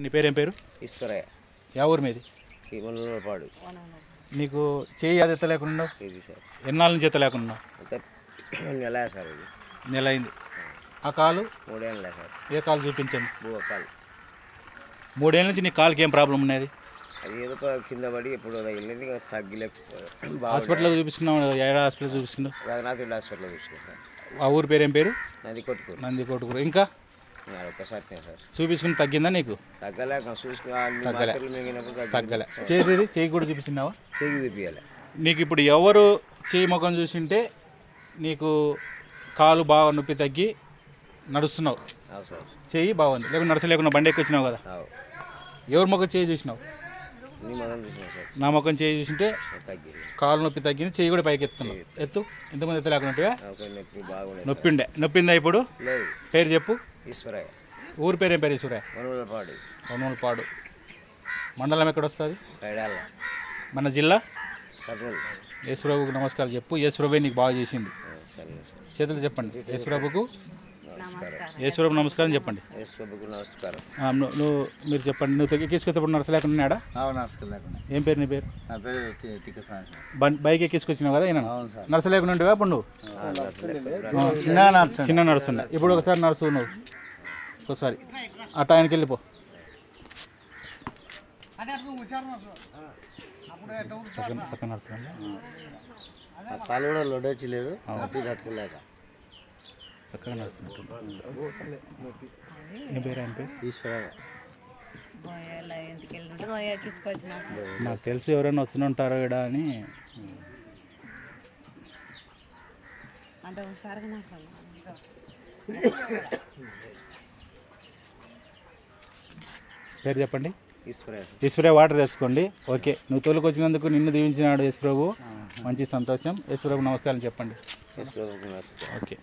నీ పేరేం పేరు? ఈశ్వరయ్య. యా ఊరు మీది? ఈ మునలపాడు. నీకు చేయి అది ఎత్త లేకుండా ఇది సార్ ఎన్నాళ్ళ నుంచి ఎత్త లేకుండా అంటే నెల సార్ ఇది నెల అయింది. ఆ కాలు 3 ఏళ్ళ సార్. ఏ కాలు చూపించండి. భూకాలు 3 ఏళ్ళ నుంచి నీ కాలుకి ఏం ప్రాబ్లం ఉన్నది? అది ఏదో కింద పడి ఇప్పుడు వెళ్ళింది తగ్గిలేకపోతే హాస్పిటల్లో చూపించుకున్నావు? ఏడా హాస్పిటల్ చూపించుకున్నావు? రఘునాథుడి హాస్పిటల్లో చూసుకుంటాను. ఆ ఊరు పేరేం పేరు? నది కొట్టుకోరు. నంది కొట్టుకురు. ఇంకా ఒక్కసారి సార్ చూపించుకుని తగ్గిందా నీకు? తగ్గలేక తగ్గలే. మిగిలినప్పుడు తగ్గలే. చేసేది చేయి కూడా చూపించినావా? తెగి చూపించాలి. నీకు ఇప్పుడు ఎవరు చేయి ముఖం చూసింటే నీకు కాలు బాగా నొప్పి తగ్గి నడుస్తున్నావు, అవు సార్. చేయి బాగుంది. లేకుంటే నడచలేకుండా బండి ఎక్కి వచ్చినావు కదా, అవు ఎవరి ముఖం చేయి చూసినావు? నీ మొదలు చూసినా సార్. నా ముఖం చేయి చూసింటే తగ్గింది. కాలు నొప్పి తగ్గింది, చేయి కూడా పైకి ఎత్తున్నావు. ఎత్తు. ఎంతమంది ఎత్త లేకున్నట్టుగా నొప్పి బాగుండే. నొప్పిందా ఇప్పుడు? లేదు. పేరు చెప్పు. ఈశ్వరయ్య. ఊరు పేరేం పేరు? ఈశ్వరయ్య. మునలపాడు. వనమూలపాడు మండలం ఎక్కడ వస్తుంది? కైడాల. మన జిల్లా కర్నూలు. యేసుప్రభుకు నమస్కారం చెప్పు. యేసుప్రభే నీకు బాగా చేసింది. సరే సార్. చేతులు చెప్పండి. యేసుప్రభుకు నమస్కారం. యేసుప్రభు నమస్కారం చెప్పండి. యేసుప్రభుకు నమస్కారం. మీరు చెప్పండి. నువ్వు ఎక్కించుకొస్తే నడచలేకున్నాడా? నడుచుకోలేకుండా. ఏం పేరు నీ పేరు? నా పేరు తిక్కసాని సార్. బైక్ ఎక్కించుకొచ్చినావు కదా అయినా అవును సార్. నడచలేకుండా ఉండేవా అప్పుడు నువ్వు? చిన్న నడుస్తున్నా. ఇప్పుడు ఒకసారి నడుస్తు నువ్వు ఒకసారి అటు ఆయనకి వెళ్ళిపో. చక్కగా నడుస్తున్నా. కాలు కూడా లొడొచ్చలేదు. అట్టి తట్టుకోలేక చక్కగా నడుస్తున్నట్టు. ఏం పేరు? ఆయన పేరు ఈశ్వరయ్య. నాకు తెలిసి ఎవరైనా వస్తుంటారో ఇక్కడ అని. పేరు చెప్పండి. ఈశ్వరయ్య. ఈశ్వరయ్య. వాటర్ తెచ్చుకోండి. ఓకే. నువ్వు తోలుకు వచ్చినందుకు నిన్ను దీవించినాడు యేసుప్రభు. మంచి సంతోషం. యేసుప్రభు నమస్కారం చెప్పండి. యేసుప్రభుకు నమస్కారం. ఓకే.